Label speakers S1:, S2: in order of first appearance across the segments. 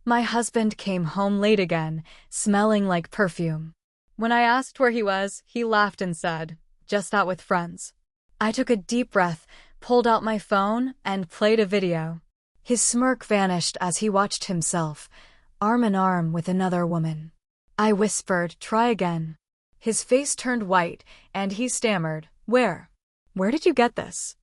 S1: My husband came home late again, smelling like perfume. When I asked where he was, he laughed and said, "Just out with friends." I took a deep breath, pulled out my phone, and played a video. His smirk vanished as he watched himself, arm in arm with another woman. I whispered, "Try again." His face turned white, and he stammered, "Where? Where did you get this?"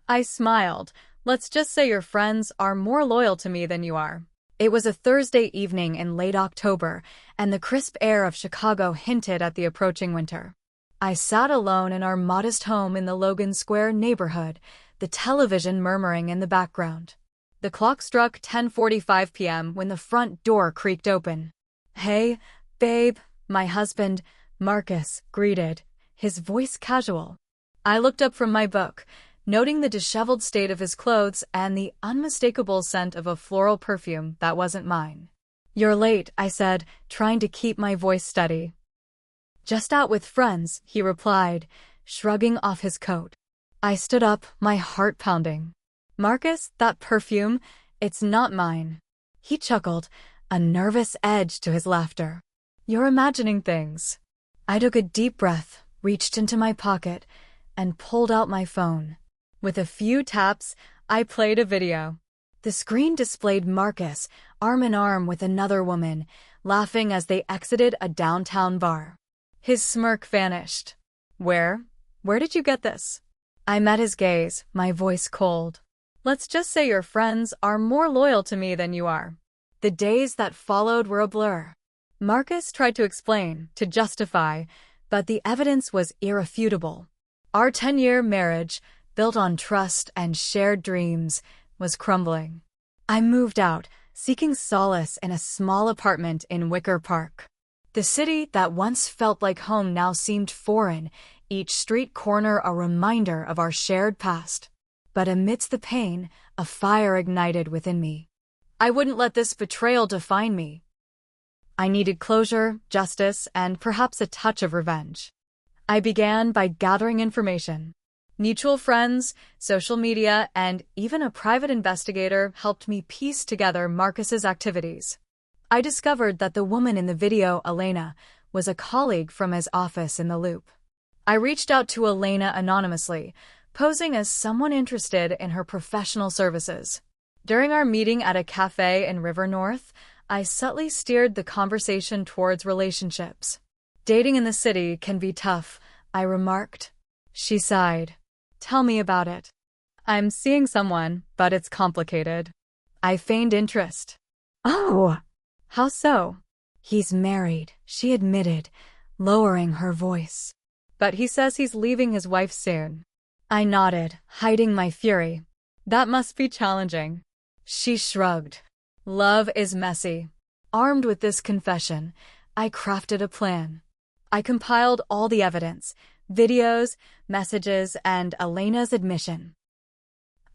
S1: I smiled. "Let's just say your friends are more loyal to me than you are." It was a Thursday evening in late October, and the crisp air of Chicago hinted at the approaching winter. I sat alone in our modest home in the Logan Square neighborhood, the television murmuring in the background. The clock struck 10:45 p.m. when the front door creaked open. "Hey, babe," my husband, Marcus, greeted, his voice casual. I looked up from my book, noting the disheveled state of his clothes and the unmistakable scent of a floral perfume that wasn't mine. "You're late," I said, trying to keep my voice steady. "Just out with friends," he replied, shrugging off his coat. I stood up, my heart pounding. "Marcus, that perfume, it's not mine." He chuckled, a nervous edge to his laughter. "You're imagining things." I took a deep breath, reached into my pocket, and pulled out my phone. With a few taps, I played a video. The screen displayed Marcus, arm in arm with another woman, laughing as they exited a downtown bar. His smirk vanished. Where did you get this?" I met his gaze, my voice cold. "Let's just say your friends are more loyal to me than you are." The days that followed were a blur. Marcus tried to explain, to justify, but the evidence was irrefutable. Our 10-year marriage, built on trust and shared dreams, was crumbling. I moved out, seeking solace in a small apartment in Wicker Park. The city that once felt like home now seemed foreign, each street corner a reminder of our shared past. But amidst the pain, a fire ignited within me. I wouldn't let this betrayal define me. I needed closure, justice, and perhaps a touch of revenge. I began by gathering information. Mutual friends, social media, and even a private investigator helped me piece together Marcus's activities. I discovered that the woman in the video, Elena, was a colleague from his office in the Loop. I reached out to Elena anonymously, posing as someone interested in her professional services. During our meeting at a cafe in River North, I subtly steered the conversation towards relationships. "Dating in the city can be tough," I remarked. She sighed. "Tell me about it." "I'm seeing someone, but it's complicated." I feigned interest. "Oh, how so?" "He's married," she admitted, lowering her voice. "But he says he's leaving his wife soon." I nodded, hiding my fury. "That must be challenging." She shrugged. "Love is messy." Armed with this confession, I crafted a plan. I compiled all the evidence, videos, messages, and Elena's admission.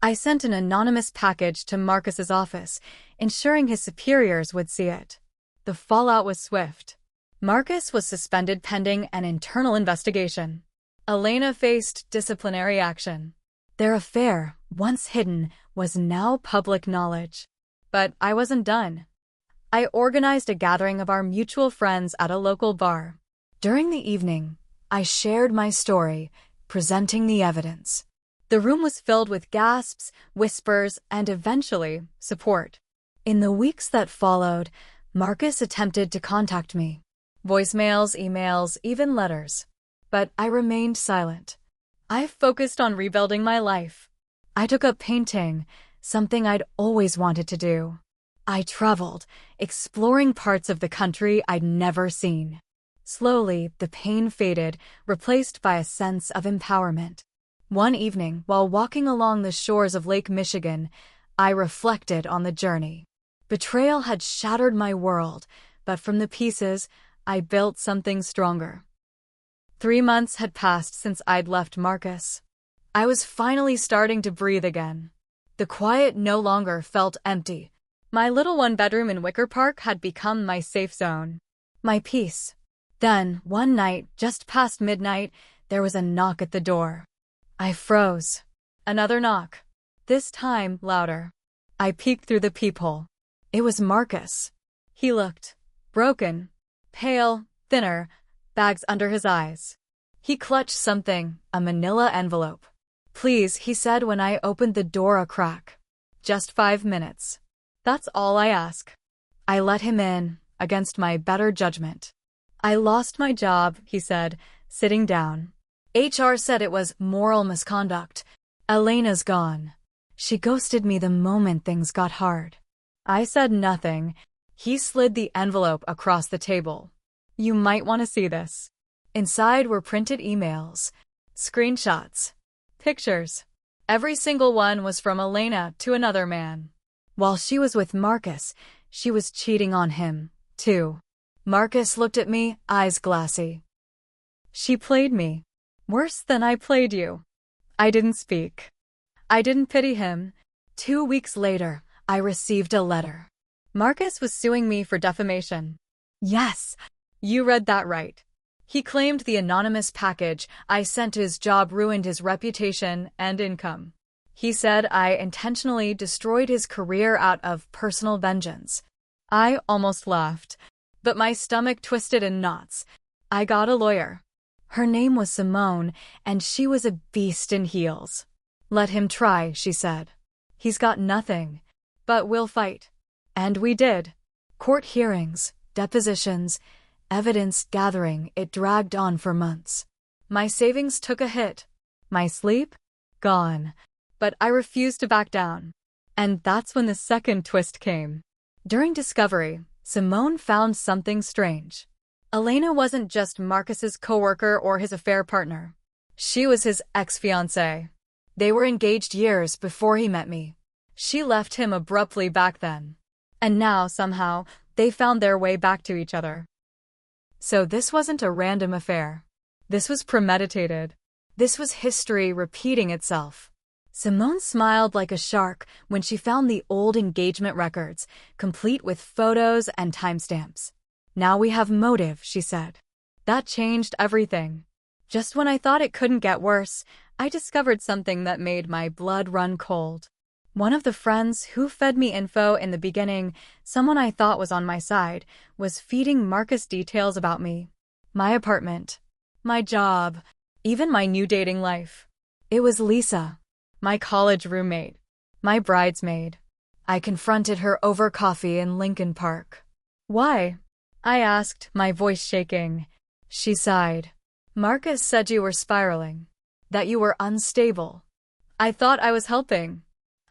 S1: I sent an anonymous package to Marcus's office, ensuring his superiors would see it. The fallout was swift. Marcus was suspended pending an internal investigation. Elena faced disciplinary action. Their affair, once hidden, was now public knowledge. But I wasn't done. I organized a gathering of our mutual friends at a local bar. During the evening, I shared my story, presenting the evidence. The room was filled with gasps, whispers, and eventually, support. In the weeks that followed, Marcus attempted to contact me. Voicemails, emails, even letters. But I remained silent. I focused on rebuilding my life. I took up painting, something I'd always wanted to do. I traveled, exploring parts of the country I'd never seen. Slowly, the pain faded, replaced by a sense of empowerment. One evening, while walking along the shores of Lake Michigan, I reflected on the journey. Betrayal had shattered my world, but from the pieces, I built something stronger. 3 months had passed since I'd left Marcus. I was finally starting to breathe again. The quiet no longer felt empty. My little one-bedroom in Wicker Park had become my safe zone. My peace. Then, one night, just past midnight, there was a knock at the door. I froze. Another knock. This time, louder. I peeked through the peephole. It was Marcus. He looked broken, pale, thinner, bags under his eyes. He clutched something, a manila envelope. "Please," he said when I opened the door a crack. "Just 5 minutes. That's all I ask." I let him in, against my better judgment. "I lost my job," he said, sitting down. "HR said it was moral misconduct. Elena's gone. She ghosted me the moment things got hard." I said nothing. He slid the envelope across the table. "You might want to see this." Inside were printed emails, screenshots, pictures. Every single one was from Elena to another man. While she was with Marcus, she was cheating on him, too. Marcus looked at me, eyes glassy. "She played me. Worse than I played you." I didn't speak. I didn't pity him. 2 weeks later, I received a letter. Marcus was suing me for defamation. Yes, you read that right. He claimed the anonymous package I sent to his job ruined his reputation and income. He said I intentionally destroyed his career out of personal vengeance. I almost laughed, but my stomach twisted in knots. I got a lawyer. Her name was Simone, and she was a beast in heels. "Let him try," she said. "He's got nothing, but we'll fight." And we did. Court hearings, depositions, evidence gathering, it dragged on for months. My savings took a hit. My sleep? Gone. But I refused to back down. And that's when the second twist came. During discovery, Simone found something strange. Elena wasn't just Marcus's coworker or his affair partner. She was his ex-fiancée. They were engaged years before he met me. She left him abruptly back then. And now, somehow, they found their way back to each other. So this wasn't a random affair. This was premeditated. This was history repeating itself. Simone smiled like a shark when she found the old engagement records, complete with photos and timestamps. "Now we have motive," she said. That changed everything. Just when I thought it couldn't get worse, I discovered something that made my blood run cold. One of the friends who fed me info in the beginning, someone I thought was on my side, was feeding Marcus details about me. My apartment, my job, even my new dating life. It was Lisa, my college roommate, my bridesmaid. I confronted her over coffee in Lincoln Park. "Why?" I asked, my voice shaking. She sighed. "Marcus said you were spiraling, that you were unstable." I thought I was helping.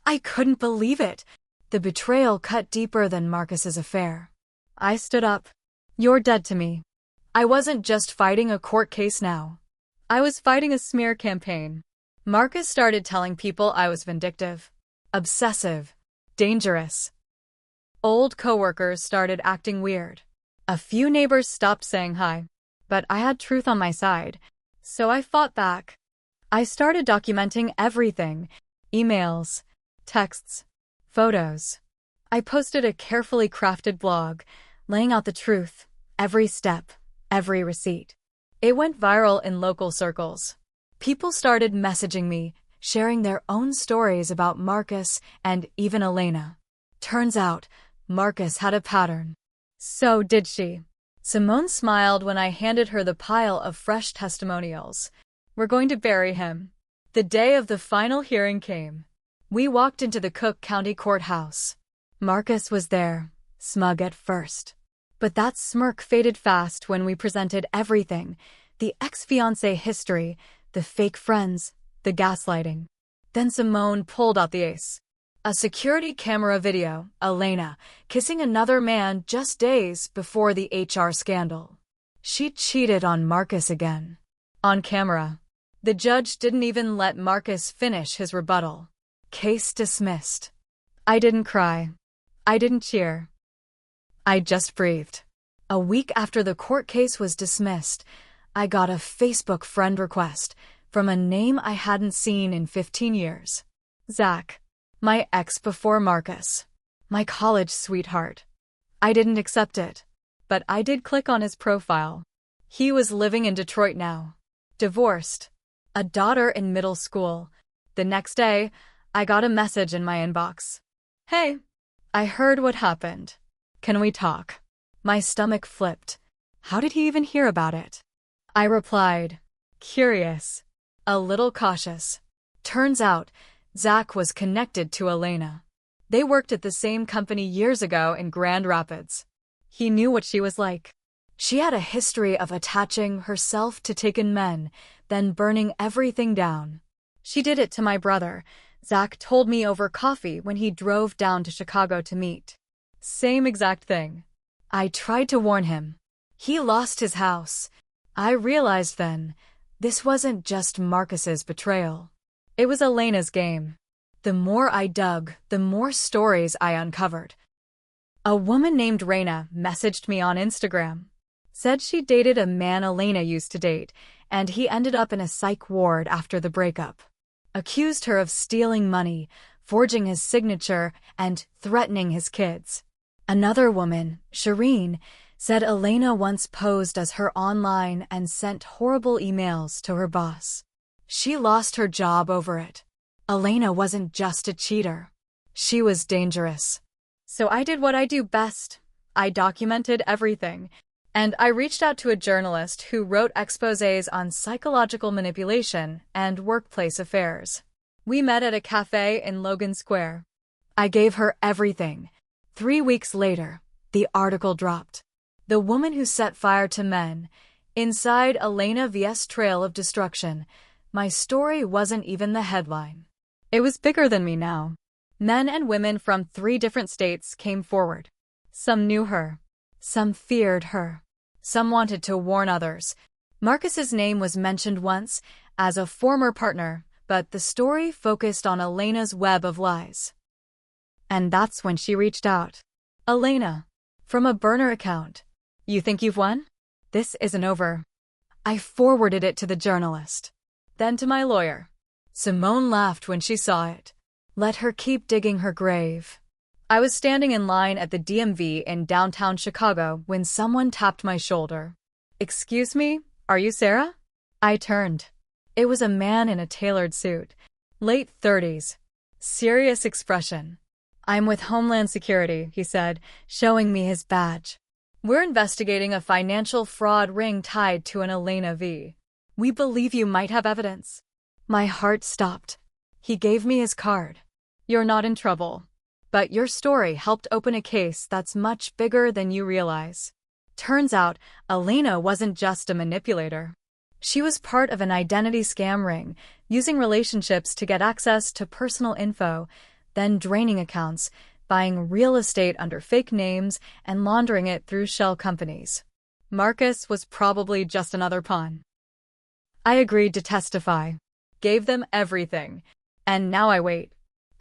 S1: I couldn't believe it. The betrayal cut deeper than Marcus's affair. I stood up. "You're dead to me." I wasn't just fighting a court case now. I was fighting a smear campaign. Marcus started telling people I was vindictive, obsessive, dangerous. Old coworkers started acting weird. A few neighbors stopped saying hi. But I had truth on my side, so I fought back. I started documenting everything: emails, texts, photos. I posted a carefully crafted blog, laying out the truth, every step, every receipt. It went viral in local circles. People started messaging me, sharing their own stories about Marcus and even Elena. Turns out, Marcus had a pattern. So did she. Simone smiled when I handed her the pile of fresh testimonials. "We're going to bury him." The day of the final hearing came. We walked into the Cook County Courthouse. Marcus was there, smug at first. But that smirk faded fast when we presented everything: the ex-fiancé history, the fake friends, the gaslighting. Then Simone pulled out the ace. A security camera video, Elena, kissing another man just days before the HR scandal. She cheated on Marcus again. On camera. The judge didn't even let Marcus finish his rebuttal. Case dismissed. I didn't cry. I didn't cheer. I just breathed. A week after the court case was dismissed, I got a Facebook friend request from a name I hadn't seen in 15 years. Zach. My ex before Marcus. My college sweetheart. I didn't accept it, but I did click on his profile. He was living in Detroit now. Divorced. A daughter in middle school. The next day, I got a message in my inbox. "Hey, I heard what happened. Can we talk?" My stomach flipped. How did he even hear about it? I replied, curious, a little cautious. Turns out, Zach was connected to Elena. They worked at the same company years ago in Grand Rapids. He knew what she was like. She had a history of attaching herself to taken men, then burning everything down. She did it to my brother. Zach told me over coffee when he drove down to Chicago to meet. Same exact thing. I tried to warn him. He lost his house. I realized then, this wasn't just Marcus's betrayal. It was Elena's game. The more I dug, the more stories I uncovered. A woman named Reina messaged me on Instagram. Said she dated a man Elena used to date, and he ended up in a psych ward after the breakup. Accused her of stealing money, forging his signature, and threatening his kids. Another woman, Shireen, said Elena once posed as her online and sent horrible emails to her boss. She lost her job over it. Elena wasn't just a cheater. She was dangerous. So I did what I do best. I documented everything. And I reached out to a journalist who wrote exposés on psychological manipulation and workplace affairs. We met at a cafe in Logan Square. I gave her everything. 3 weeks later, the article dropped. The Woman Who Set Fire to Men. Inside Elena vs. Trail of Destruction. My story wasn't even the headline. It was bigger than me now. Men and women from 3 different states came forward. Some knew her. Some feared her. Some wanted to warn others. Marcus's name was mentioned once as a former partner, but the story focused on Elena's web of lies. And that's when she reached out. Elena, from a burner account. You think you've won? This isn't over. I forwarded it to the journalist. Then to my lawyer. Simone laughed when she saw it. Let her keep digging her grave. I was standing in line at the DMV in downtown Chicago when someone tapped my shoulder. Excuse me, are you Sarah? I turned. It was a man in a tailored suit. Late 30s. Serious expression. I'm with Homeland Security, he said, showing me his badge. We're investigating a financial fraud ring tied to an Elena V. We believe you might have evidence. My heart stopped. He gave me his card. You're not in trouble. But your story helped open a case that's much bigger than you realize. Turns out, Elena wasn't just a manipulator. She was part of an identity scam ring, using relationships to get access to personal info, then draining accounts, buying real estate under fake names, and laundering it through shell companies. Marcus was probably just another pawn. I agreed to testify. Gave them everything. And now I wait.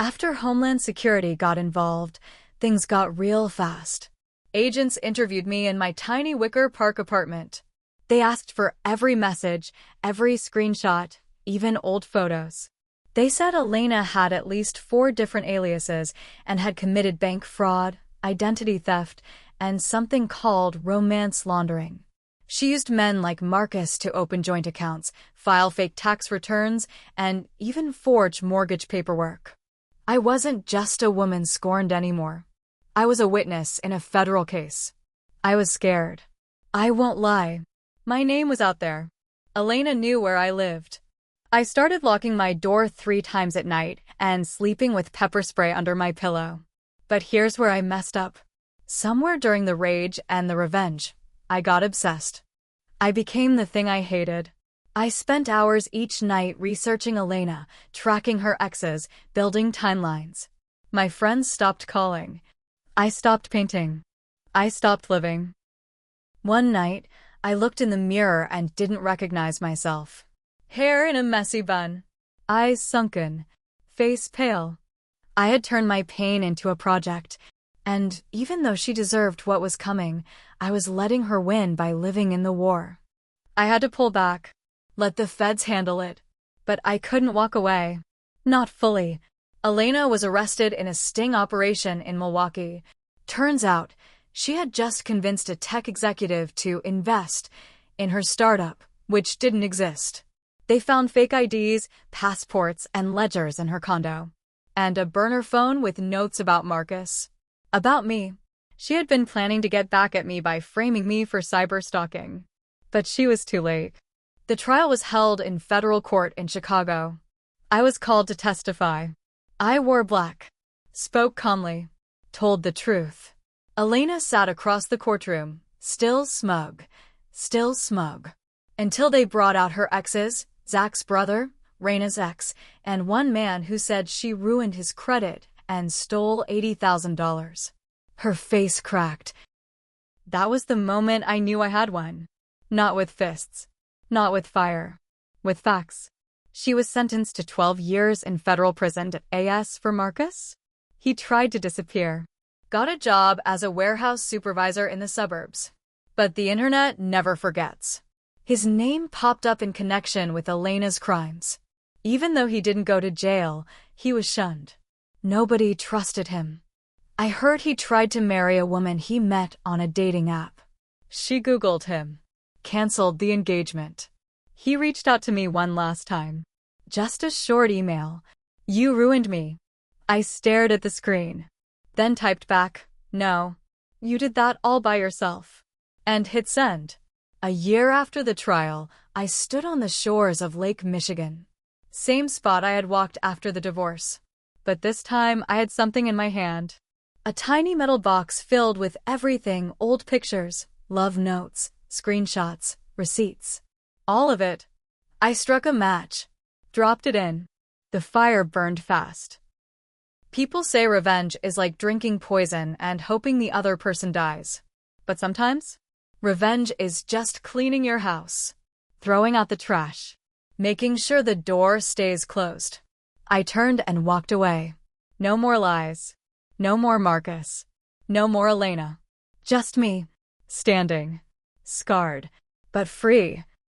S1: After Homeland Security got involved, things got real fast. Agents interviewed me in my tiny Wicker Park apartment. They asked for every message, every screenshot, even old photos. They said Elena had at least 4 different aliases and had committed bank fraud, identity theft, and something called romance laundering. She used men like Marcus to open joint accounts, file fake tax returns, and even forge mortgage paperwork. I wasn't just a woman scorned anymore. I was a witness in a federal case. I was scared. I won't lie. My name was out there. Elena knew where I lived. I started locking my door 3 times at night and sleeping with pepper spray under my pillow. But here's where I messed up. Somewhere during the rage and the revenge, I got obsessed. I became the thing I hated. I spent hours each night researching Elena, tracking her exes, building timelines. My friends stopped calling. I stopped painting. I stopped living. One night, I looked in the mirror and didn't recognize myself. Hair in a messy bun. Eyes sunken. Face pale. I had turned my pain into a project. And even though she deserved what was coming, I was letting her win by living in the war. I had to pull back. Let the feds handle it. But I couldn't walk away. Not fully. Elena was arrested in a sting operation in Milwaukee. Turns out, she had just convinced a tech executive to invest in her startup, which didn't exist. They found fake IDs, passports, and ledgers in her condo. And a burner phone with notes about Marcus. About me. She had been planning to get back at me by framing me for cyberstalking. But she was too late. The trial was held in federal court in Chicago. I was called to testify. I wore black, spoke calmly, told the truth. Elena sat across the courtroom, still smug, until they brought out her exes, Zach's brother, Raina's ex, and one man who said she ruined his credit and stole $80,000. Her face cracked. That was the moment I knew I had one. Not with fists. Not with fire. With facts. She was sentenced to 12 years in federal prison at AS for Marcus. He tried to disappear. Got a job as a warehouse supervisor in the suburbs. But the internet never forgets. His name popped up in connection with Elena's crimes. Even though he didn't go to jail, he was shunned. Nobody trusted him. I heard he tried to marry a woman he met on a dating app. She Googled him. Canceled the engagement. He reached out to me one last time. Just a short email. You ruined me. I stared at the screen. Then typed back, no. You did that all by yourself. And hit send. A year after the trial, I stood on the shores of Lake Michigan. Same spot I had walked after the divorce. But this time I had something in my hand. A tiny metal box filled with everything, old pictures, love notes, screenshots, receipts. All of it. I struck a match. Dropped it in. The fire burned fast. People say revenge is like drinking poison and hoping the other person dies. But sometimes, revenge is just cleaning your house, throwing out the trash, making sure the door stays closed. I turned and walked away. No more lies. No more Marcus. No more Elena. Just me, standing, scarred, but free.